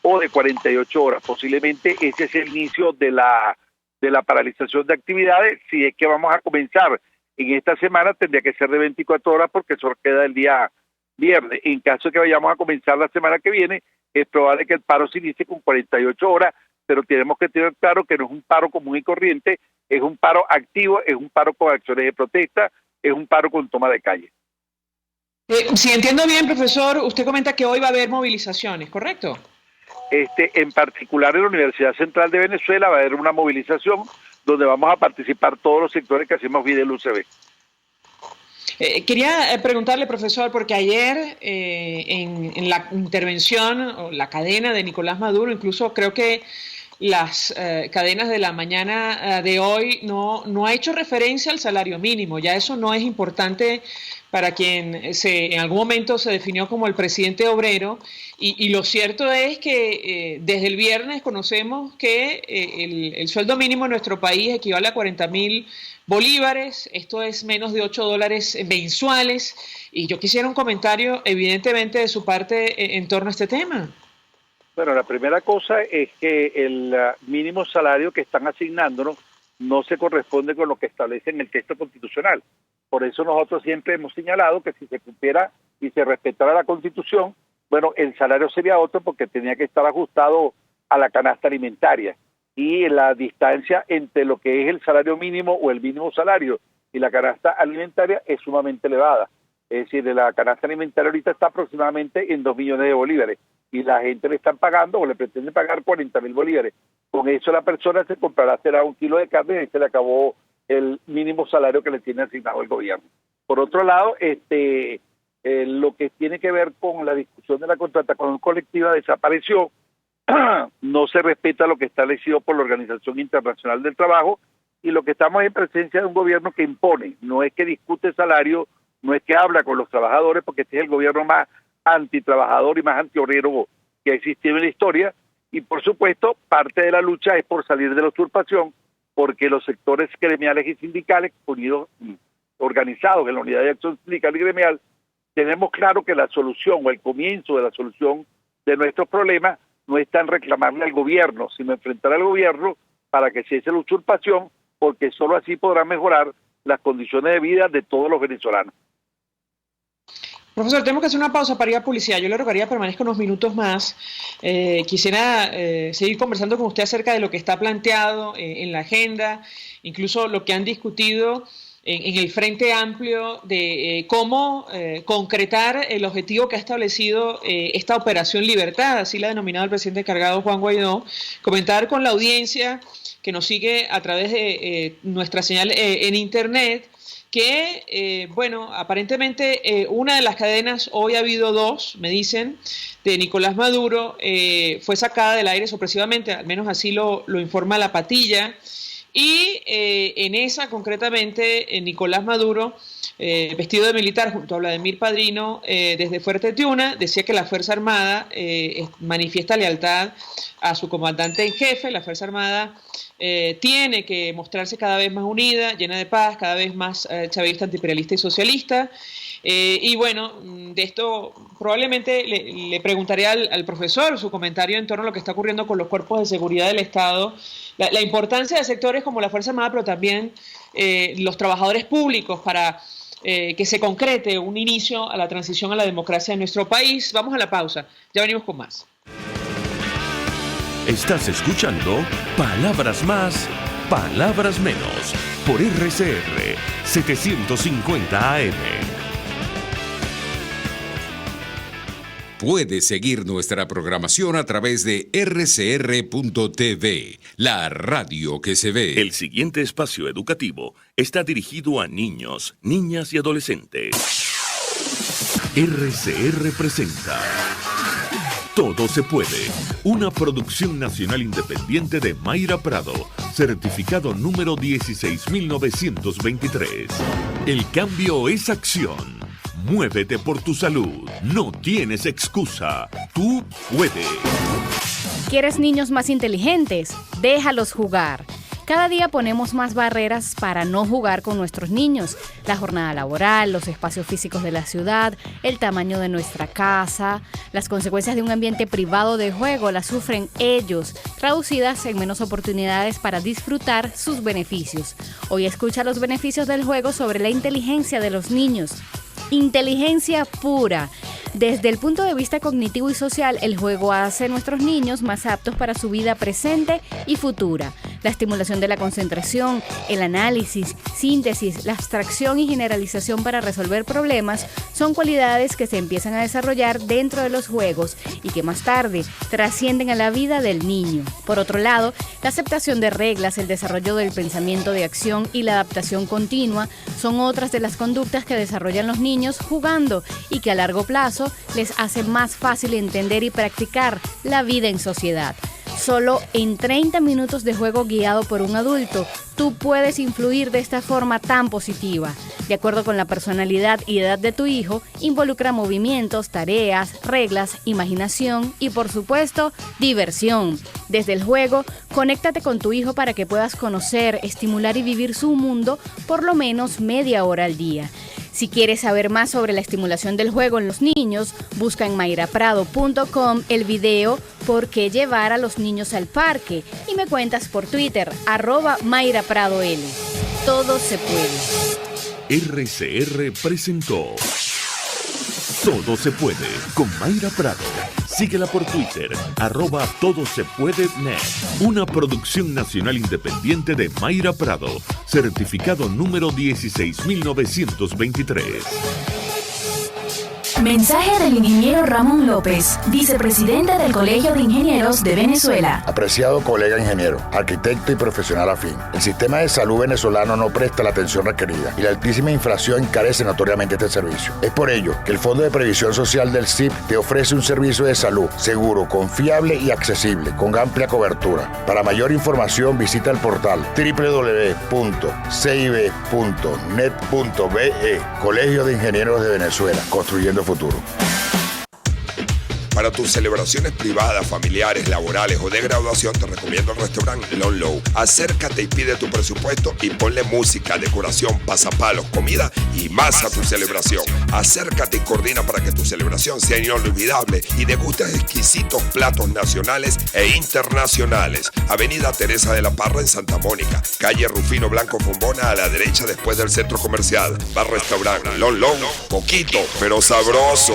o de 48 horas. Posiblemente ese es el inicio de la paralización de actividades. Si es que vamos a comenzar en esta semana, tendría que ser de 24 horas porque eso queda el día viernes. En caso de que vayamos a comenzar la semana que viene, es probable que el paro se inicie con 48 horas, pero tenemos que tener claro que no es un paro común y corriente, es un paro activo, es un paro con acciones de protesta, es un paro con toma de calle. Si entiendo bien, profesor, usted comenta que hoy va a haber movilizaciones, ¿correcto? En particular en la Universidad Central de Venezuela va a haber una movilización donde vamos a participar todos los sectores que hacemos vida del UCB. Quería preguntarle, profesor, porque ayer en la intervención o la cadena de Nicolás Maduro, incluso creo que las cadenas de la mañana de hoy no ha hecho referencia al salario mínimo. Ya eso no es importante para quien en algún momento se definió como el presidente obrero, y lo cierto es que desde el viernes conocemos que el sueldo mínimo en nuestro país equivale a 40.000 bolívares, esto es menos de $8 mensuales, y yo quisiera un comentario evidentemente de su parte en torno a este tema. Bueno, la primera cosa es que el mínimo salario que están asignándonos no se corresponde con lo que establece en el texto constitucional. Por eso nosotros siempre hemos señalado que si se cumpliera y se respetara la Constitución, bueno, el salario sería otro porque tenía que estar ajustado a la canasta alimentaria. Y la distancia entre lo que es el salario mínimo o el mínimo salario y la canasta alimentaria es sumamente elevada. Es decir, la canasta alimentaria ahorita está aproximadamente en 2 millones de bolívares y la gente le están pagando o le pretende pagar 40.000 bolívares. Con eso la persona se comprará, será 1 kilo de carne y se le acabó el mínimo salario que le tiene asignado el gobierno. Por otro lado, lo que tiene que ver con la discusión de la contratación colectiva desapareció. No se respeta lo que está establecido por la Organización Internacional del Trabajo, y lo que estamos en presencia de un gobierno que impone, no es que discute salario, no es que habla con los trabajadores, porque este es el gobierno más antitrabajador y más antiobrero que ha existido en la historia, y por supuesto parte de la lucha es por salir de la usurpación, porque los sectores gremiales y sindicales unidos, organizados en la Unidad de Acción Sindical y Gremial, tenemos claro que la solución o el comienzo de la solución de nuestros problemas no está en reclamarle al gobierno, sino enfrentar al gobierno para que cese la usurpación, porque solo así podrá mejorar las condiciones de vida de todos los venezolanos. Profesor, tenemos que hacer una pausa para ir a publicidad. Yo le rogaría que permanezca unos minutos más. Quisiera seguir conversando con usted acerca de lo que está planteado en la agenda, incluso lo que han discutido en el Frente Amplio de cómo concretar el objetivo que ha establecido esta Operación Libertad, así la ha denominado el presidente encargado Juan Guaidó. Comentar con la audiencia que nos sigue a través de nuestra señal en Internet que, aparentemente una de las cadenas, hoy ha habido 2, me dicen, de Nicolás Maduro, fue sacada del aire sorpresivamente, al menos así lo informa La Patilla, y en esa concretamente Nicolás Maduro, vestido de militar junto a Vladimir Padrino, desde Fuerte Tiuna, decía que la Fuerza Armada manifiesta lealtad a su comandante en jefe. La Fuerza Armada tiene que mostrarse cada vez más unida, llena de paz, cada vez más chavista, antiimperialista y socialista. Y bueno, de esto probablemente le preguntaré al profesor su comentario en torno a lo que está ocurriendo con los cuerpos de seguridad del Estado, la importancia de sectores como la Fuerza Armada, pero también los trabajadores públicos para que se concrete un inicio a la transición a la democracia en nuestro país. Vamos a la pausa, ya venimos con más. Estás escuchando Palabras Más, Palabras Menos, por RCR 750 AM. Puedes seguir nuestra programación a través de rcr.tv, la radio que se ve. El siguiente espacio educativo está dirigido a niños, niñas y adolescentes. RCR presenta Todo se puede, una producción nacional independiente de Mayra Prado, certificado número 16923. El cambio es acción. Muévete por tu salud. No tienes excusa. Tú puedes. ¿Quieres niños más inteligentes? Déjalos jugar. Cada día ponemos más barreras para no jugar con nuestros niños. La jornada laboral, los espacios físicos de la ciudad, el tamaño de nuestra casa. Las consecuencias de un ambiente privado de juego las sufren ellos, traducidas en menos oportunidades para disfrutar sus beneficios. Hoy escucha los beneficios del juego sobre la inteligencia de los niños. Inteligencia pura. Desde el punto de vista cognitivo y social, el juego hace a nuestros niños más aptos para su vida presente y futura. La estimulación de la concentración, el análisis, síntesis, la abstracción y generalización para resolver problemas son cualidades que se empiezan a desarrollar dentro de los juegos y que más tarde trascienden a la vida del niño. Por otro lado, la aceptación de reglas, el desarrollo del pensamiento de acción y la adaptación continua son otras de las conductas que desarrollan los niños jugando y que a largo plazo les hace más fácil entender y practicar la vida en sociedad. Solo en 30 minutos de juego guiado por un adulto, tú puedes influir de esta forma tan positiva. De acuerdo con la personalidad y edad de tu hijo, involucra movimientos, tareas, reglas, imaginación y, por supuesto, diversión. Desde el juego, conéctate con tu hijo para que puedas conocer, estimular y vivir su mundo por lo menos media hora al día. Si quieres saber más sobre la estimulación del juego en los niños, busca en mayraprado.com el video ¿Por qué llevar a los niños al parque? Y me cuentas por Twitter, @MayraPradoL. Todo se puede. RCR presentó Todo se puede con Mayra Prado. Síguela por Twitter, @TodoSePuedeNet. Una producción nacional independiente de Mayra Prado, certificado número 16923. Mensaje del ingeniero Ramón López, vicepresidente del Colegio de Ingenieros de Venezuela. Apreciado colega ingeniero, arquitecto y profesional afín, el sistema de salud venezolano no presta la atención requerida y la altísima inflación encarece notoriamente este servicio. Es por ello que el Fondo de Previsión Social del CIP te ofrece un servicio de salud seguro, confiable y accesible, con amplia cobertura. Para mayor información visita el portal www.cib.net.be. Colegio de Ingenieros de Venezuela, construyendo futuro. Para tus celebraciones privadas, familiares, laborales o de graduación, te recomiendo el restaurante Lon Low. Acércate y pide tu presupuesto y ponle música, decoración, pasapalos, comida y más a tu celebración. Acércate y coordina para que tu celebración sea inolvidable y degustes exquisitos platos nacionales e internacionales. Avenida Teresa de la Parra en Santa Mónica, calle Rufino Blanco Fombona a la derecha después del centro comercial. Bar restaurante Lon Low, poquito, pero sabroso.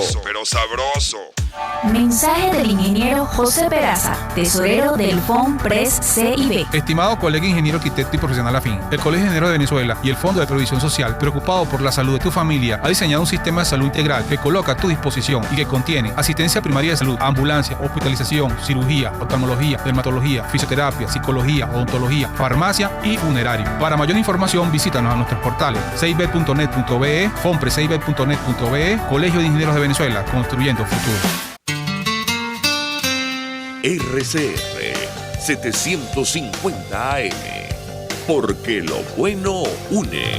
Mensaje del ingeniero José Peraza, tesorero del FONPRES CIB. Estimado colega ingeniero, arquitecto y profesional afín, el Colegio de Ingenieros de Venezuela y el Fondo de Previsión Social, preocupado por la salud de tu familia, ha diseñado un sistema de salud integral que coloca a tu disposición y que contiene asistencia primaria de salud, ambulancia, hospitalización, cirugía, oftalmología, dermatología, fisioterapia, psicología, odontología, farmacia y funerario. Para mayor información, visítanos a nuestros portales cib.net.be, fonprescib.net.be, Colegio de Ingenieros de Venezuela, construyendo futuro. RCR 750 AM, porque lo bueno une.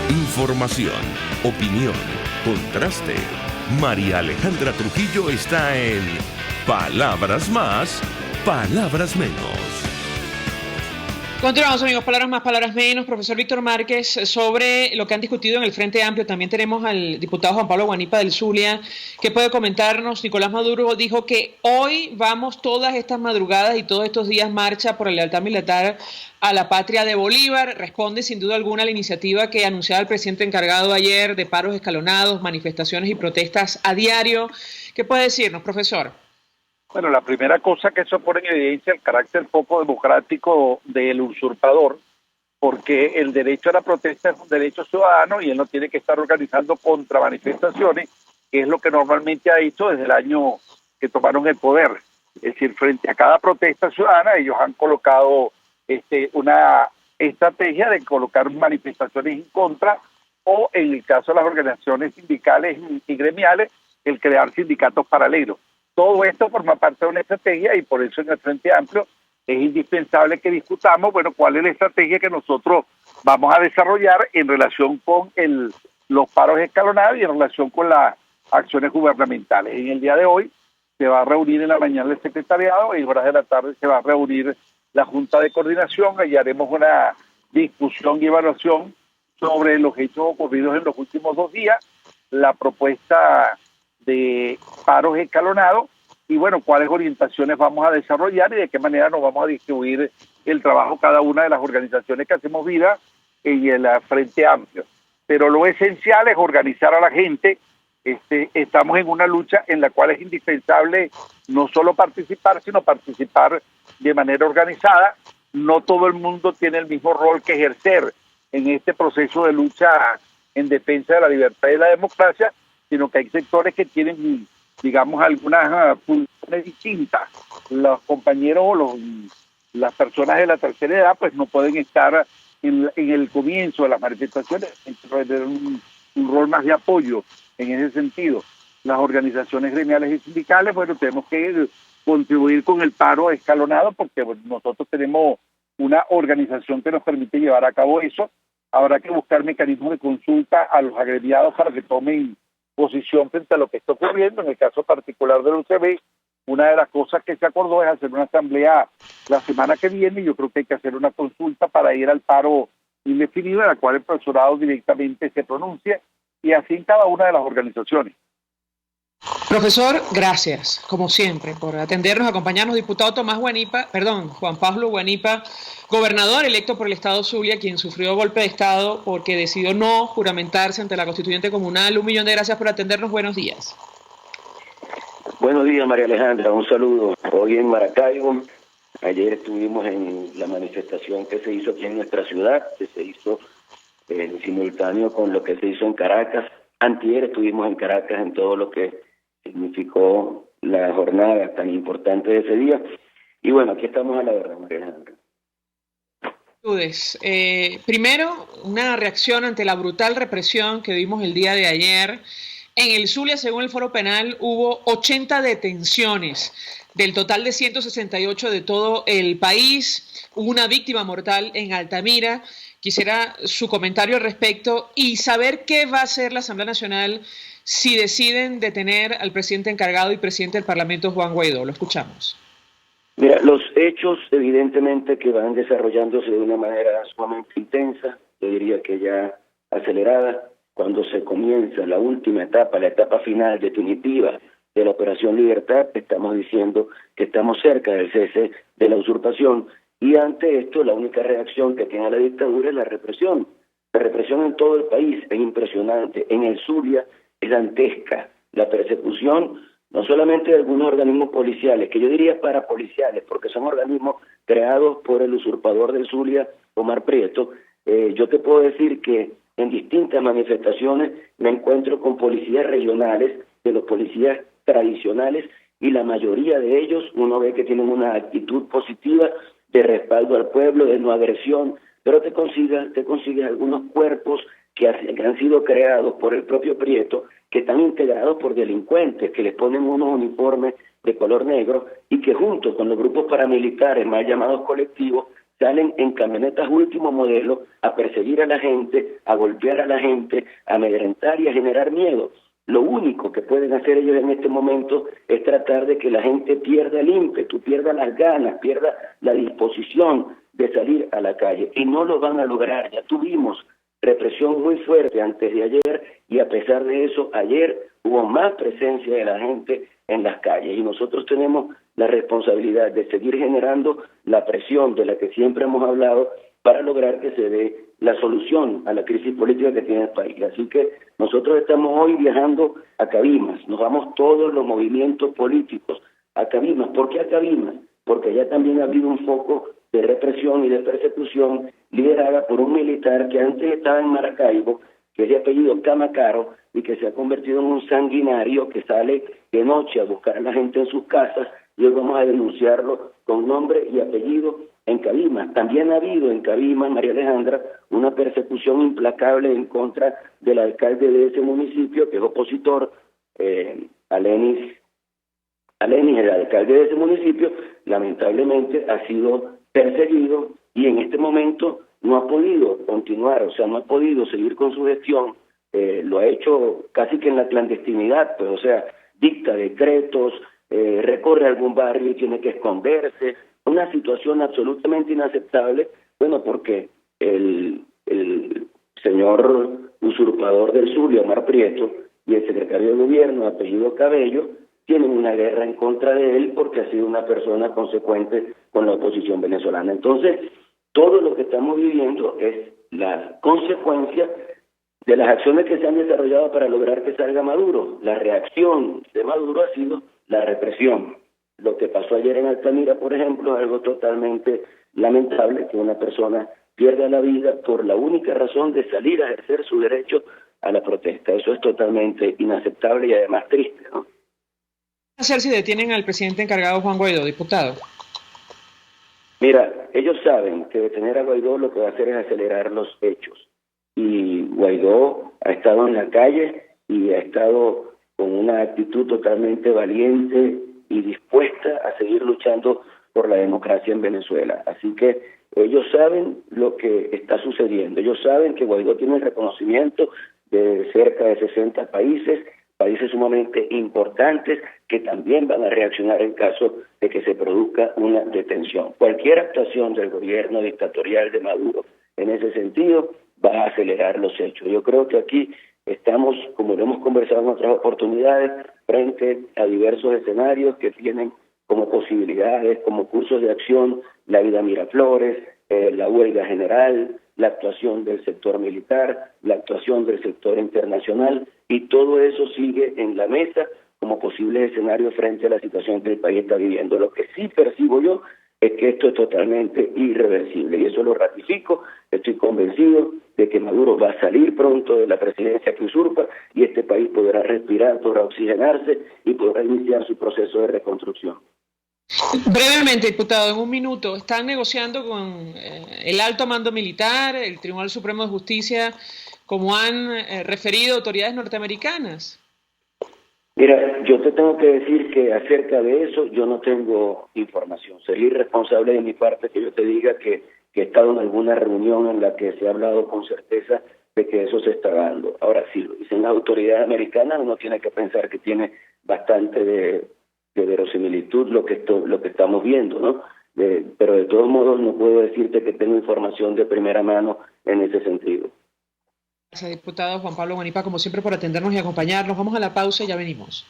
Información, opinión, contraste. María Alejandra Trujillo está en Palabras Más, Palabras Menos. Continuamos, amigos, palabras más, palabras menos. Profesor Víctor Márquez, sobre lo que han discutido en el Frente Amplio, también tenemos al diputado Juan Pablo Guanipa del Zulia, que puede comentarnos. Nicolás Maduro dijo que hoy vamos todas estas madrugadas y todos estos días marcha por la lealtad militar a la patria de Bolívar. Responde sin duda alguna a la iniciativa que anunciaba el presidente encargado ayer de paros escalonados, manifestaciones y protestas a diario. ¿Qué puede decirnos, profesor? Bueno, la primera cosa que eso pone en evidencia el carácter poco democrático del usurpador, porque el derecho a la protesta es un derecho ciudadano y él no tiene que estar organizando contramanifestaciones, que es lo que normalmente ha hecho desde el año que tomaron el poder. Es decir, frente a cada protesta ciudadana ellos han colocado una estrategia de colocar manifestaciones en contra o, en el caso de las organizaciones sindicales y gremiales, el crear sindicatos paralelos. Todo esto forma parte de una estrategia y por eso en el Frente Amplio es indispensable que discutamos, bueno, cuál es la estrategia que nosotros vamos a desarrollar en relación con los paros escalonados y en relación con las acciones gubernamentales. En el día de hoy se va a reunir en la mañana el secretariado y en horas de la tarde se va a reunir la Junta de Coordinación. Allí haremos una discusión y evaluación sobre los hechos ocurridos en los últimos 2 días, la propuesta de paros escalonados y, bueno, cuáles orientaciones vamos a desarrollar y de qué manera nos vamos a distribuir el trabajo cada una de las organizaciones que hacemos vida en el Frente Amplio. Pero lo esencial es organizar a la gente. Estamos en una lucha en la cual es indispensable no solo participar, sino participar de manera organizada. No todo el mundo tiene el mismo rol que ejercer en este proceso de lucha en defensa de la libertad y la democracia, sino que hay sectores que tienen, digamos, algunas funciones distintas. Los compañeros o las personas de la tercera edad pues no pueden estar en el comienzo de las manifestaciones, tener un rol más de apoyo en ese sentido. Las organizaciones gremiales y sindicales, bueno, tenemos que contribuir con el paro escalonado porque bueno, nosotros tenemos una organización que nos permite llevar a cabo eso. Habrá que buscar mecanismos de consulta a los agremiados para que tomen posición frente a lo que está ocurriendo. En el caso particular del UCB, una de las cosas que se acordó es hacer una asamblea la semana que viene y yo creo que hay que hacer una consulta para ir al paro indefinido en la cual el profesorado directamente se pronuncie y así en cada una de las organizaciones. Profesor, gracias, como siempre, por atendernos, acompañarnos. Diputado Juan Pablo Guanipa, gobernador electo por el Estado Zulia, quien sufrió golpe de Estado porque decidió no juramentarse ante la Constituyente Comunal. 1 millón de gracias por atendernos. Buenos días. Buenos días, María Alejandra. Un saludo. Hoy en Maracaibo. Ayer estuvimos en la manifestación que se hizo aquí en nuestra ciudad, que se hizo en simultáneo con lo que se hizo en Caracas. Antier estuvimos en Caracas en todo lo que significó la jornada tan importante de ese día. Y bueno, aquí estamos a la verdad, María Alejandra. Primero, una reacción ante la brutal represión que vimos el día de ayer. En el Zulia, según el Foro Penal, hubo 80 detenciones del total de 168 de todo el país. Hubo una víctima mortal en Altamira. Quisiera su comentario al respecto y saber qué va a hacer la Asamblea Nacional si deciden detener al presidente encargado y presidente del Parlamento, Juan Guaidó. Lo escuchamos. Mira, los hechos evidentemente que van desarrollándose de una manera sumamente intensa, yo diría que ya acelerada, cuando se comienza la última etapa, la etapa final definitiva de la Operación Libertad, estamos diciendo que estamos cerca del cese de la usurpación. Y ante esto, la única reacción que tiene la dictadura es la represión. La represión en todo el país es impresionante. En el Zulia es dantesca. La persecución, no solamente de algunos organismos policiales, que yo diría parapoliciales, porque son organismos creados por el usurpador del Zulia, Omar Prieto. Yo te puedo decir que en distintas manifestaciones me encuentro con policías regionales, de los policías tradicionales, y la mayoría de ellos uno ve que tienen una actitud positiva de respaldo al pueblo, de no agresión, pero te consigues algunos cuerpos que han sido creados por el propio Prieto, que están integrados por delincuentes, que les ponen unos uniformes de color negro y que junto con los grupos paramilitares, más llamados colectivos, salen en camionetas último modelo a perseguir a la gente, a golpear a la gente, a amedrentar y a generar miedo. Lo único que pueden hacer ellos en este momento es tratar de que la gente pierda el ímpetu, pierda las ganas, pierda la disposición de salir a la calle. Y no lo van a lograr. Ya tuvimos represión muy fuerte antes de ayer y a pesar de eso, ayer hubo más presencia de la gente en las calles. Y nosotros tenemos la responsabilidad de seguir generando la presión de la que siempre hemos hablado para lograr que se dé la solución a la crisis política que tiene el país. Así que nosotros estamos hoy viajando a Cabimas, nos vamos todos los movimientos políticos a Cabimas. ¿Por qué a Cabimas? Porque allá también ha habido un foco de represión y de persecución liderada por un militar que antes estaba en Maracaibo, que es de apellido Camacaro, y que se ha convertido en un sanguinario que sale de noche a buscar a la gente en sus casas, y hoy vamos a denunciarlo con nombre y apellido en Cabimas. También ha habido en Cabimas, María Alejandra, una persecución implacable en contra del alcalde de ese municipio, que es opositor, Alenis, el alcalde de ese municipio, lamentablemente ha sido perseguido y en este momento no ha podido continuar, o sea, no ha podido seguir con su gestión, lo ha hecho casi que en la clandestinidad, pues, o sea, dicta decretos, recorre algún barrio y tiene que esconderse, una situación absolutamente inaceptable, bueno, porque el señor usurpador del Zulia, Omar Prieto, y el secretario de gobierno, apellido Cabello, tienen una guerra en contra de él porque ha sido una persona consecuente con la oposición venezolana. Entonces, todo lo que estamos viviendo es la consecuencia de las acciones que se han desarrollado para lograr que salga Maduro. La reacción de Maduro ha sido la represión. Lo que pasó ayer en Altamira, por ejemplo, es algo totalmente lamentable, que una persona pierda la vida por la única razón de salir a ejercer su derecho a la protesta. Eso es totalmente inaceptable y además triste, ¿no? ¿Qué hacer si detienen al presidente encargado Juan Guaidó, diputado? Mira, ellos saben que detener a Guaidó lo que va a hacer es acelerar los hechos. Y Guaidó ha estado en la calle y ha estado con una actitud totalmente valiente y dispuesta a seguir luchando por la democracia en Venezuela. Así que ellos saben lo que está sucediendo. Ellos saben que Guaidó tiene el reconocimiento de cerca de 60 países sumamente importantes que también van a reaccionar en caso de que se produzca una detención. Cualquier actuación del gobierno dictatorial de Maduro en ese sentido va a acelerar los hechos. Yo creo que aquí estamos, como lo hemos conversado en otras oportunidades, frente a diversos escenarios que tienen como posibilidades, como cursos de acción, la ida a Miraflores, la huelga general, la actuación del sector militar, la actuación del sector internacional, y todo eso sigue en la mesa como posibles escenarios frente a la situación que el país está viviendo. Lo que sí percibo yo es que esto es totalmente irreversible, y eso lo ratifico. Estoy convencido de que Maduro va a salir pronto de la presidencia que usurpa, y este país podrá respirar, podrá oxigenarse y podrá iniciar su proceso de reconstrucción. Brevemente, diputado, en un minuto, ¿están negociando con el alto mando militar, el Tribunal Supremo de Justicia, como han referido autoridades norteamericanas? Mira, yo te tengo que decir que acerca de eso yo no tengo información. Sería irresponsable de mi parte que yo te diga que he estado en alguna reunión en la que se ha hablado con certeza de que eso se está dando. Ahora, si lo dicen las autoridades americanas, uno tiene que pensar que tiene bastante de verosimilitud lo que estamos viendo, ¿no? Pero de todos modos no puedo decirte que tengo información de primera mano en ese sentido. Gracias, diputado Juan Pablo Guanipa, como siempre, por atendernos y acompañarnos. Vamos a la pausa y ya venimos.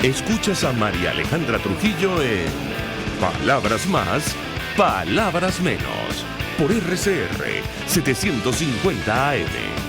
Escuchas a María Alejandra Trujillo en Palabras Más, Palabras Menos, por RCR 750 AM.